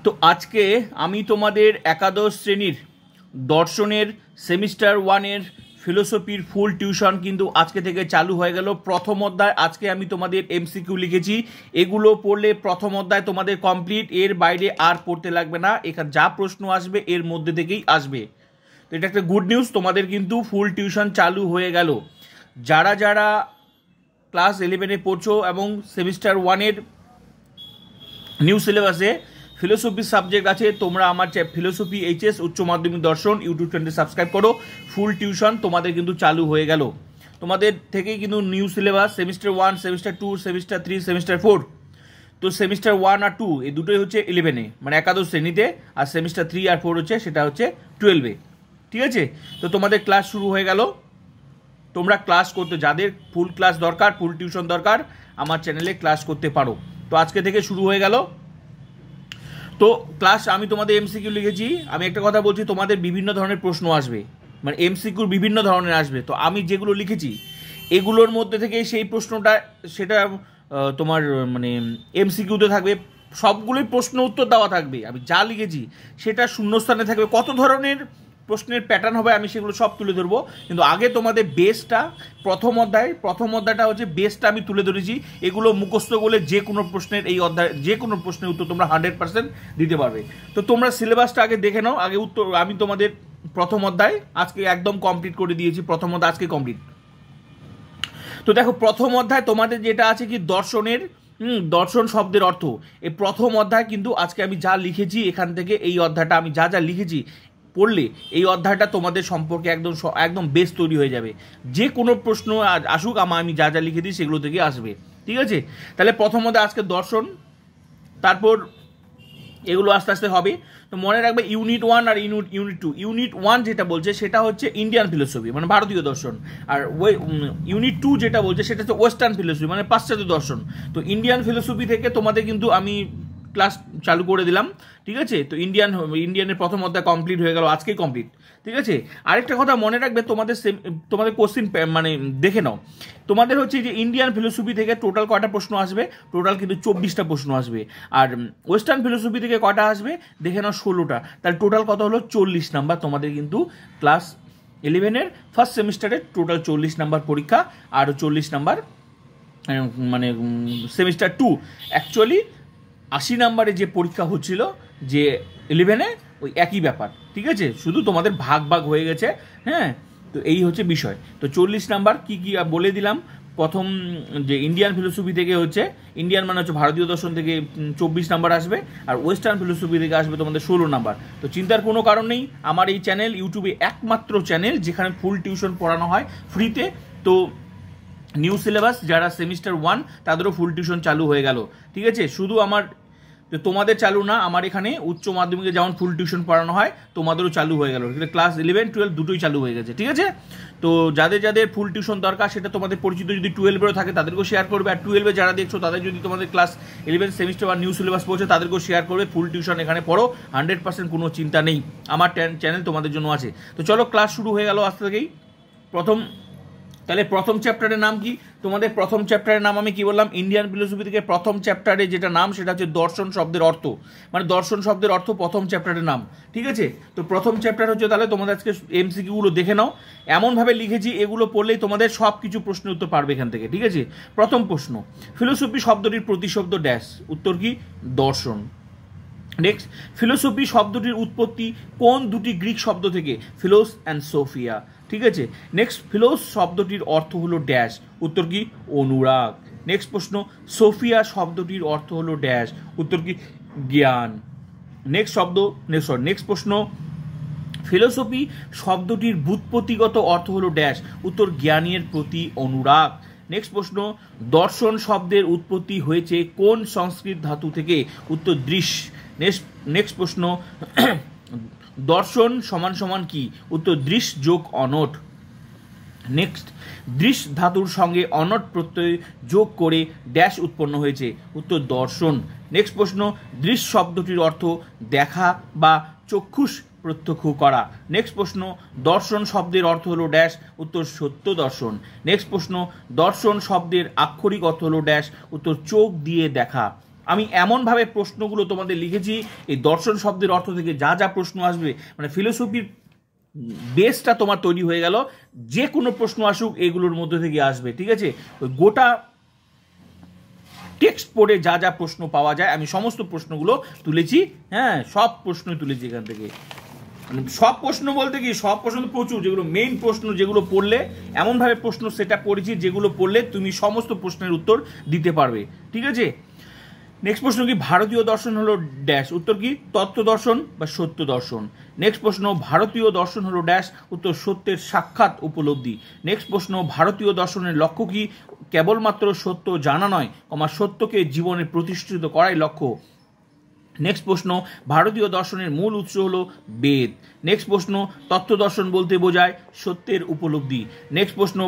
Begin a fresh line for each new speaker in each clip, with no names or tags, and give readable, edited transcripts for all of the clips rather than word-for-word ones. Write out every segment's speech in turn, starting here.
তো আজকে আমি তোমাদের একাদশ শ্রেণীর দর্শনের সেমিস্টার ওয়ানের ফিলোসফির ফুল টিউশন কিন্তু আজকে থেকে চালু হয়ে গেল। প্রথম অধ্যায় আজকে আমি তোমাদের এমসিকিউ লিখেছি, এগুলো পড়লে প্রথম অধ্যায় তোমাদের কমপ্লিট, এর বাইরে আর পড়তে লাগবে না। এখানে যা প্রশ্ন আসবে এর মধ্যে থেকেই আসবে। তো এটা একটা গুড নিউজ, তোমাদের কিন্তু ফুল টিউশন চালু হয়ে গেল। যারা যারা ক্লাস 11-এ পড়ছো এবং সেমিস্টার ওয়ানের নিউ সিলেবাসে ফিলোসফি সাবজেক্ট আছে, তোমরা আমার ফিলোসফি এইচএস উচ্চ মাধ্যমিক দর্শন ইউটিউব চ্যানেলটি সাবস্ক্রাইব করো। ফুল টিউশন তোমাদের কিন্তু চালু হয়ে গেল। তোমাদের থেকেই কিন্তু new syllabus semester 1, semester 2, semester 3, semester 4। তো সেমিস্টার 1 আর 2 এই দুটোই হচ্ছে 11-এ, মানে একাদশ শ্রেণীতে, আর সেমিস্টার 3 আর 4 হচ্ছে সেটা হচ্ছে 12-এ। ঠিক আছে, তো তোমাদের ক্লাস শুরু হয়ে গেল। তোমরা ক্লাস করতে, যাদের ফুল ক্লাস দরকার, ফুল টিউশন দরকার, আমার চ্যানেলে ক্লাস করতে পারো। তো আজকে থেকে শুরু হয়ে গেল। তো ক্লাস আমি তোমাদের এমসিকিউ লিখেছি। আমি একটা কথা বলছি, তোমাদের বিভিন্ন ধরনের প্রশ্ন আসবে, মানে এমসিকিউ বিভিন্ন ধরনের আসবে। তো আমি যেগুলো লিখেছি এগুলোর মধ্যে থেকে সেই প্রশ্নটা, সেটা তোমার মানে এমসিকিউতে থাকবে, সবগুলোই প্রশ্ন উত্তর দেওয়া থাকবে। আমি যা লিখেছি সেটা শূন্যস্থানে থাকবে। কত ধরনের প্রশ্নের প্যাটার্ন হবে আমি সেগুলো সব তুলে ধরবো, কিন্তু আগে তোমাদের বেসটা, প্রথম অধ্যায়টা হচ্ছে বেসটা আমি তুলে ধরেছি। এগুলো মুখস্থ করলে যে কোনো প্রশ্নের, এই অধ্যায় যে কোনো প্রশ্নের উত্তর তোমরা 100% দিতে পারবে। তো তোমরা সিলেবাসটা আগে দেখে নাও। আগে উত্তর আমি তোমাদের প্রথম অধ্যায় আজকে একদম কমপ্লিট করে দিয়েছি। প্রথম অধ্যায় আজকে কমপ্লিট। তো দেখো, প্রথম অধ্যায় তোমাদের যেটা আছে কি দর্শনের, দর্শন শব্দের অর্থ। এই প্রথম অধ্যায় কিন্তু আজকে আমি যা লিখেছি এখান থেকে, এই অধ্যায়টা আমি যা যা লিখেছি পড়লে এই অধ্যায়টা তোমাদের সম্পর্কে একদম বেস তৈরি হয়ে যাবে। যে কোনো প্রশ্ন আসুক, আমি যা যা লিখে দিই সেগুলো থেকে আসবে। ঠিক আছে, তাহলে প্রথম অধ্যায় আজকে দর্শন, তারপর এগুলো আস্তে আস্তে হবে। তো মনে রাখবে ইউনিট 1 আর ইউনিট 2। ইউনিট 1 যেটা বলছে সেটা হচ্ছে ইন্ডিয়ান ফিলোসফি, মানে ভারতীয় দর্শন। আর ইউনিট 2 যেটা বলছে সেটা হচ্ছে ওয়েস্টার্ন ফিলোসফি, মানে পাশ্চাত্য দর্শন। তো ইন্ডিয়ান ফিলোসফি থেকে তোমাদের কিন্তু আমি ক্লাস চালু করে দিলাম। ঠিক আছে, তো ইন্ডিয়ানের প্রথম অধ্যায় কমপ্লিট হয়ে গেল, আজকেই কমপ্লিট। ঠিক আছে, আরেকটা কথা মনে রাখবে, তোমাদের কোশ্চিন মানে দেখে নাও। তোমাদের হচ্ছে যে ইন্ডিয়ান ফিলোসফি থেকে টোটাল কয়টা প্রশ্ন আসবে? টোটাল কিন্তু 24টা প্রশ্ন আসবে। আর ওয়েস্টার্ন ফিলোসফি থেকে কয়টা আসবে দেখে নাও, 16টা। তাহলে টোটাল কত হলো? 40 নাম্বার তোমাদের কিন্তু ক্লাস 11-এর ফার্স্ট সেমিস্টারে টোটাল 40 নাম্বার পরীক্ষা, আর 40 নাম্বার মানে সেমিস্টার 2। অ্যাকচুয়ালি 80 নাম্বারে যে পরীক্ষা হচ্ছিল যে 11-এ, ওই একই ব্যাপার। ঠিক আছে, শুধু তোমাদের ভাগ হয়ে গেছে। হ্যাঁ, তো এই হচ্ছে বিষয়। তো 40 নাম্বার কি কি বলে দিলাম। প্রথম যে ইন্ডিয়ান ফিলোসফি থেকে হচ্ছে, ইন্ডিয়ান মানে হচ্ছে ভারতীয় দর্শন থেকে 24 নাম্বার আসবে, আর ওয়েস্টার্ন ফিলোসফি থেকে আসবে তোমাদের 16 নাম্বার। তো চিন্তার কোনো কারণ নেই, আমার এই চ্যানেল ইউটিউবে একমাত্র চ্যানেল যেখানে ফুল টিউশন পড়ানো হয় ফ্রিতে। তো নিউ সিলেবাস যারা সেমিস্টার 1 তাদেরও ফুল টিউশন চালু হয়ে গেল। ঠিক আছে, শুধু আমার তোমাদের চালু না, আমার এখানে উচ্চ মাধ্যমিকে যেমন ফুল টিউশন পড়ানো হয় তোমাদেরও চালু হয়ে গেল। ক্লাস 11, 12 দুটোই চালু হয়ে গেছে। ঠিক আছে, তো যাদের যাদের ফুল টিউশন দরকার সেটা তোমাদের পরিচিত যদি 12-এরও থাকে তাদেরকেও শেয়ার করবে। আর 12-এ যারা দেখছো তাদের যদি তোমাদের ক্লাস 11 সেমিস্টার 1 নিউ সিলেবাস পড়ছে তাদেরকেও শেয়ার করবে। ফুল টিউশন এখানে পড়ো, 100% কোনো চিন্তা নেই, আমার চ্যানেল তোমাদের জন্য আছে। তো চলো, ক্লাস শুরু হয়ে গেল আজ থেকেই। তাহলে প্রথম চ্যাপ্টারের নাম কি? তোমাদের প্রথম চ্যাপ্টারের নাম আমি কি বললাম? ইন্ডিয়ান ফিলোসফি থেকে প্রথম চ্যাপ্টারে যেটা নাম সেটা হচ্ছে দর্শন শব্দের অর্থ, মানে দর্শন শব্দের অর্থ প্রথম চ্যাপ্টারের নাম। ঠিক আছে, তো প্রথম চ্যাপ্টার হচ্ছে, তাহলে তোমাদের আজকে এমসিকিউগুলো দেখে নাও। এমনভাবে লিখেছি এগুলো পড়লেই তোমাদের সব কিছু প্রশ্নের উত্তর পারবে এখান থেকে। ঠিক আছে, প্রথম প্রশ্ন, ফিলোসফি শব্দটির প্রতিশব্দ ড্যাশ। উত্তর কি? দর্শন। নেক্সট, ফিলোসফি শব্দটির উৎপত্তি কোন দুটি গ্রিক শব্দ থেকে? ফিলোস অ্যান্ড সোফিয়া। ঠিক আছে, নেক্সট, ফিলোস শব্দটির অর্থ হলো ড্যাশ। উত্তর কি? অনুরাগ। নেক্সট প্রশ্ন, সোফিয়া শব্দটির অর্থ হলো ড্যাশ। উত্তর কি? জ্ঞান। নেক্সট প্রশ্ন, ফিলোসফি শব্দটির ব্যুৎপত্তিগত অর্থ হলো ড্যাশ। উত্তর জ্ঞানের প্রতি অনুরাগ। নেক্সট প্রশ্ন, দর্শন শব্দের উৎপত্তি হয়েছে কোন সংস্কৃত ধাতু থেকে? উত্তর দৃশ। নেক্সট প্রশ্ন, দর্শন সমান সমান কি? উত্তর দৃশ যোগ অনট। নেক্সট, দৃশ ধাতুর সঙ্গে অনট প্রত্যয় যোগ করে ড্যাশ উৎপন্ন হয়েছে। উত্তর দর্শন। নেক্সট প্রশ্ন, দৃশ শব্দটির অর্থ দেখা বা চক্ষুষ প্রত্যক্ষ করা। নেক্সট প্রশ্ন, দর্শন শব্দের অর্থ হলো ড্যাশ। উত্তর সত্য দর্শন। নেক্সট প্রশ্ন, দর্শন শব্দের আক্ষরিক অর্থ হলো ড্যাশ। উত্তর চোখ দিয়ে দেখা। আমি এমনভাবে প্রশ্নগুলো তোমাদের লিখেছি, এই দর্শন শব্দের অর্থ থেকে যা যা প্রশ্ন আসবে, মানে ফিলোসফির বেসটা তোমার তৈরি হয়ে গেল। যে কোনো প্রশ্ন আসুক এগুলোর মধ্যে থেকে আসবে, ঠিক আছে? ওই গোটা টেক্সট পড়ে যা যা প্রশ্ন পাওয়া যায় আমি সমস্ত প্রশ্নগুলো তুলেছি। হ্যাঁ, সব প্রশ্নই তুলেছি এখান থেকে। মানে সব প্রশ্ন বলতে কি, সব প্রশ্ন তো প্রচুর, যেগুলো মেইন প্রশ্ন, যেগুলো পড়লে এমনভাবে প্রশ্ন সেট আপ করেছি যেগুলো পড়লে তুমি সমস্ত প্রশ্নের উত্তর দিতে পারবে, ঠিক আছে? নেক্সট প্রশ্ন কি, ভারতীয় দর্শন হলো ড্যাশ, উত্তর কি তত্ত্ব দর্শন বা সত্য দর্শন। নেক্সট প্রশ্ন, ভারতীয় দর্শন হলো ড্যাশ, উত্তর সত্যের সাক্ষাৎ উপলব্ধি। নেক্সট প্রশ্ন, ভারতীয় দর্শনের লক্ষ্য কি, কেবলমাত্র সত্য জানা নয়, সত্যকে জীবনে প্রতিষ্ঠিত করাই লক্ষ্য। নেক্সট প্রশ্ন, ভারতীয় দর্শনের মূল উৎস হলো বেদ। নেক্সট প্রশ্ন, তত্ত্ব দর্শন বলতে বোঝায় সত্যের উপলব্ধি। নেক্সট প্রশ্ন,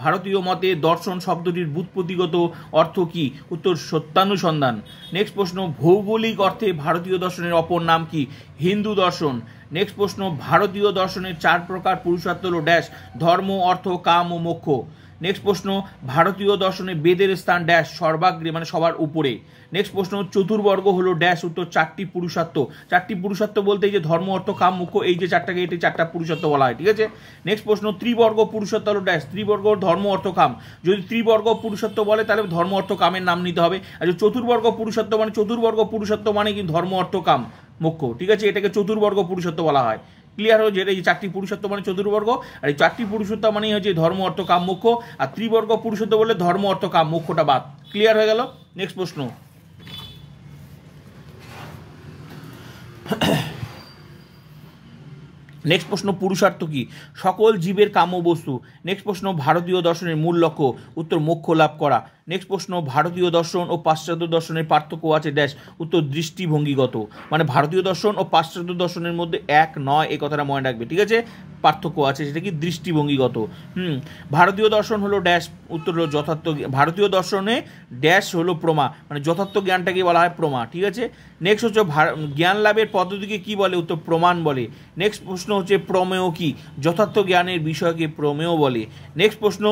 ভারতীয় মতে দর্শন শব্দটির ব্যুৎপত্তিগত অর্থ কি, উত্তর সত্যানুসন্ধান। নেক্সট প্রশ্ন, ভৌগোলিক অর্থে ভারতীয় দর্শনের অপর নাম কি, হিন্দু দর্শন। নেক্সট প্রশ্ন, ভারতীয় দর্শনের 4 প্রকার পুরুষার্থ হলো ড্যাশ, ধর্ম, অর্থ, কাম ও মোক্ষ। নেক্সট প্রশ্ন, ভারতীয় দর্শনে বেদের স্থান ড্যাশ, সর্বাগ্রে মানে সবার উপরে। নেক্সট প্রশ্ন, চতুর্বর্গ হলো ড্যাশ, উত্তর 4টি পুরুষার্থ। 4টি পুরুষার্থ বলতে এই যে ধর্ম, অর্থ, কাম, মোক্ষ, এই যে 4টাকে, এটি 4টা পুরুষার্থ বলা হয়, ঠিক আছে? নেক্সট প্রশ্ন, ত্রিবর্গ পুরুষার্থ হলো ড্যাশ, ত্রিবর্গ ধর্ম, অর্থ, কাম। যদি ত্রিবর্গ পুরুষার্থ বলে তাহলে ধর্ম, অর্থ, কামের নাম নিতে হবে। আর যদি চতুর্বর্গ পুরুষার্থ মানে কিন্তু ধর্ম, অর্থ, কাম, মোক্ষ, ঠিক আছে? এটাকে চতুর্বর্গ পুরুষার্থ বলা হয়। ক্লিয়ার হয়ে যেটা, এই 4টি পুরুষত্ব মানে চতুর্বর্গ, আর এই 4টি পুরুষত্ব মানে হচ্ছে ধর্ম, অর্থ, কাম, মোক্ষ। আর ত্রিবর্গ পুরুষত্ব বলে ধর্ম, অর্থ, কাম, মোক্ষটা বাদ। ক্লিয়ার হয়ে গেল? নেক্সট প্রশ্ন, নেক্সট প্রশ্ন, পুরুষার্থ কি, সকল জীবের কাম্য বস্তু। নেক্সট প্রশ্ন, ভারতীয় দর্শনের মূল লক্ষ্য, উত্তর মোক্ষ লাভ করা। নেক্সট প্রশ্ন, ভারতীয় দর্শন ও পাশ্চাত্য দর্শনের পার্থক্য আছে ড্যাশ, উত্তর দৃষ্টিভঙ্গিগত। মানে ভারতীয় দর্শন ও পাশ্চাত্য দর্শনের মধ্যে এক নয়, এই কথাটা মনে রাখবে, ঠিক আছে? পার্থক্য আছে, সেটা কি দৃষ্টিভঙ্গিগত। ভারতীয় দর্শন হলো ড্যাশ, উত্তর হলো যথার্থ। ভারতীয় দর্শনে ড্যাশ হলো প্রমা, মানে যথার্থ জ্ঞানটাকে বলা হয় প্রমা, ঠিক আছে? নেক্সট হচ্ছে জ্ঞান লাভের পদ্ধতিকে কি বলে, উত্তর প্রমাণ বলে। নেক্সট প্রশ্ন হচ্ছে প্রমেয় কি, যথার্থ জ্ঞানের বিষয়কে প্রমেয় বলে। নেক্সট প্রশ্ন,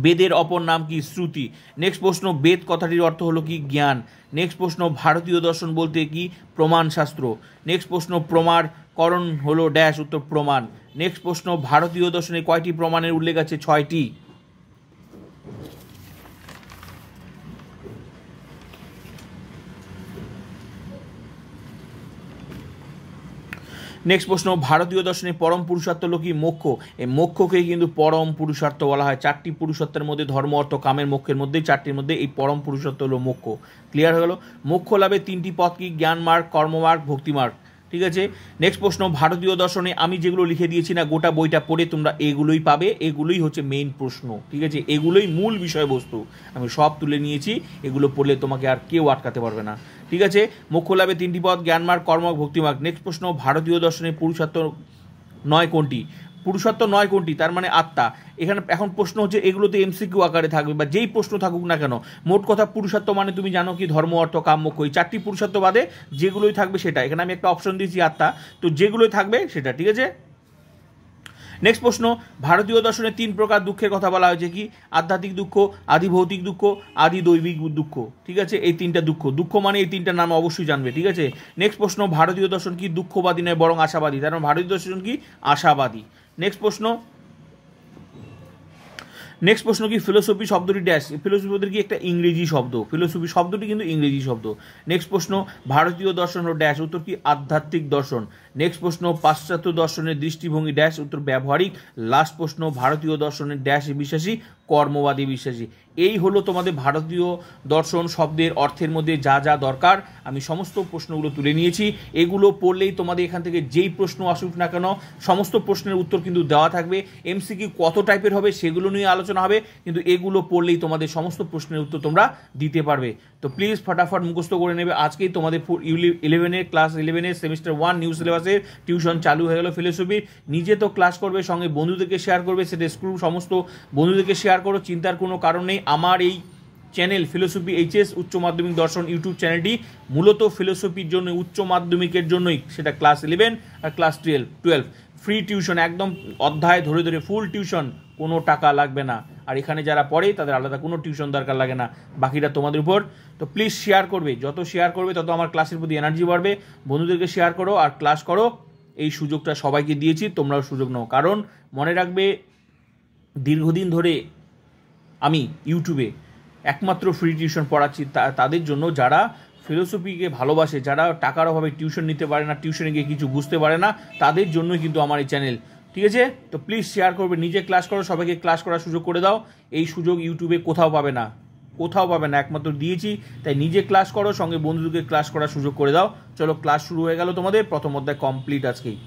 বেদের অপর নাম কি, শ্রুতি। নেক্সট প্রশ্ন, বেদ কথাটির অর্থ হলো কি, জ্ঞান। নেক্সট প্রশ্ন, ভারতীয় দর্শন বলতে কি, প্রমাণ শাস্ত্র। নেক্সট প্রশ্ন, প্রমার করণ হলো ড্যাশ, উত্তর প্রমাণ। নেক্সট প্রশ্ন, ভারতীয় দর্শনে কয়টি প্রমাণের উল্লেখ আছে, 6টি। নেক্সট প্রশ্ন, ভারতীয় দর্শনে পরম পুরুষার্থ হলো কি, মোক্ষ। এই মোক্ষকে কিন্তু পরম পুরুষার্থ বলা হয়। 4টি পুরুষার্থের মধ্যে ধর্ম, অর্থ, কামের, মোক্ষের মধ্যে 4টির মধ্যে এই পরম পুরুষার্থ হলো মোক্ষ। ক্লিয়ার হয়ে গেল? মোক্ষ লাভে 3টি পথ কি, জ্ঞান মার্গ, কর্মমার্গ, ভক্তিমার্গ, ঠিক আছে? নেক্সট প্রশ্ন, ভারতীয় দর্শনে আমি যেগুলো লিখে দিয়েছি না, গোটা বইটা পড়ে তোমরা এগুলোই পাবে, এগুলোই হচ্ছে মেইন প্রশ্ন, ঠিক আছে? এগুলোই মূল বিষয়বস্তু, আমি সব তুলে নিয়েছি, এগুলো পড়লে তোমাকে আর কেউ আটকাতে পারবে না, ঠিক আছে? মোক্ষ লাভে 3টি পথ, জ্ঞানমার্গ, কর্মমার্গ, ভক্তিমার্গ। নেক্সট প্রশ্ন, ভারতীয় দর্শনে পুরুষার্থ নয় কোনটি, পুরুষার্থ নয় কোনটি, তার মানে আত্মা। এখানে এখন প্রশ্ন হচ্ছে, এগুলোতে এমসিকিউ আকারে থাকবে বা যেই প্রশ্ন থাকুক না কেন, মোট কথা পুরুষার্থ মানে তুমি জানো কি, ধর্ম, অর্থ, কাম, মোক্ষ। এই 4টি পুরুষার্থ বাদে যেগুলোই থাকবে সেটা, এখানে আমি একটা অপশন দিয়েছি আত্মা, তো যেগুলোই থাকবে সেটা, ঠিক আছে? নেক্সট প্রশ্ন, ভারতীয় দর্শনে 3 প্রকার দুঃখের কথা বলা হয়েছে কি, আধ্যাত্মিক দুঃখ, আদি ভৌতিক দুঃখ, আদি দৈবিক দুঃখ, ঠিক আছে? এই 3টা দুঃখ, দুঃখ মানে এই 3টার নাম অবশ্যই জানবে, ঠিক আছে? নেক্সট প্রশ্ন, ভারতীয় দর্শন কি দুঃখবাদী নয় বরং আশাবাদী, কারণ ভারতীয় দর্শন কি আশাবাদী। নেক্সট প্রশ্ন, কি ফিলোসফি শব্দটি ড্যাশ, ফিলোসফি কি একটা ইংরেজি শব্দ, ফিলোসফি শব্দটি কিন্তু ইংরেজি শব্দ। নেক্সট প্রশ্ন, ভারতীয় দর্শন হলো ড্যাশ, উত্তর কি আধ্যাত্মিক দর্শন। নেক্সট প্রশ্ন, পাশ্চাত্য দর্শনের দৃষ্টিভঙ্গি ড্যাশ, উত্তর ব্যবহারিক। লাস্ট প্রশ্ন, ভারতীয় দর্শনের ড্যাশ বিশ্বাসী, কর্মবাদী বিশ্বাসী। এই হলো তোমাদের ভারতীয় দর্শন শব্দের অর্থের মধ্যে যা যা দরকার, আমি সমস্ত প্রশ্নগুলো তুলে নিয়েছি। এগুলো পড়লেই তোমাদের এখান থেকে যেই প্রশ্ন আসুক না কেন সমস্ত প্রশ্নের উত্তর কিন্তু দেওয়া থাকবে। এমসিকিউ কত টাইপের হবে সেগুলো নিয়ে আলোচনা হবে, কিন্তু এগুলো পড়লেই তোমাদের সমস্ত প্রশ্নের উত্তর তোমরা দিতে পারবে। তো প্লিজ ফটাফট মুখস্থ করে নেবে। আজকেই তোমাদের ক্লাস 11 সেমিস্টার 1 নিউ সিলেবাসের টিউশন চালু হয়ে গেল ফিলোসফির। নিজে তো ক্লাস করবে, সঙ্গে বন্ধুদেরকে শেয়ার করবে, সেটা স্কুল সমস্ত বন্ধুদেরকে শেয়ার করো, চিন্তার কোনো কারণ নেই। আমার এই চ্যানেল ফিলোসফি এইচএস উচ্চ মাধ্যমিক দর্শন ইউটিউব চ্যানেলটি মূলত ফিলোসফির জন্য, উচ্চ মাধ্যমিকের জন্যই, সেটা ক্লাস 11 আর ক্লাস 12 ফ্রি টিউশন, একদম অধ্যায় ধরে ধরে ফুল টিউশন কোনো টাকা লাগবে না। আর এখানে যারা পড়ে তাদের আলাদা কোনো টিউশন দরকার লাগে না, বাকিটা তোমাদের উপর। তো প্লিজ শেয়ার করবে, যত শেয়ার করবে তত আমার ক্লাসের প্রতি এনার্জি বাড়বে। বন্ধুদেরকে শেয়ার করো আর ক্লাস করো। এই সুযোগটা সবাইকে দিয়েছি, তোমরাও সুযোগ নাও। কারণ মনে রাখবে, দীর্ঘদিন ধরে আমি ইউটিউবে একমাত্র ফ্রি টিউশন পড়াচ্ছি তাদের জন্য, যারা ফিলোসফিকে ভালোবাসে, যারা টাকার অভাবে টিউশন নিতে পারে না, টিউশনে গিয়ে কিছু বুঝতে পারে না, তাদের জন্যই কিন্তু আমার এই চ্যানেল। ঠিক আছে? তো প্লিজ শেয়ার করবে, নিজে ক্লাস করো, সবাইকে ক্লাস করার সুযোগ করে দাও। এই সুযোগ ইউটিউবে কোথাও পাবে না, কোথাও পাবে না, একমাত্র দিয়েছি। তাই নিজে ক্লাস করো, সঙ্গে বন্ধুদেরকে ক্লাস করার সুযোগ করে দাও। চলো, ক্লাস শুরু হয়ে গেল তোমাদের। প্রথম অধ্যায় কমপ্লিট আজকেই।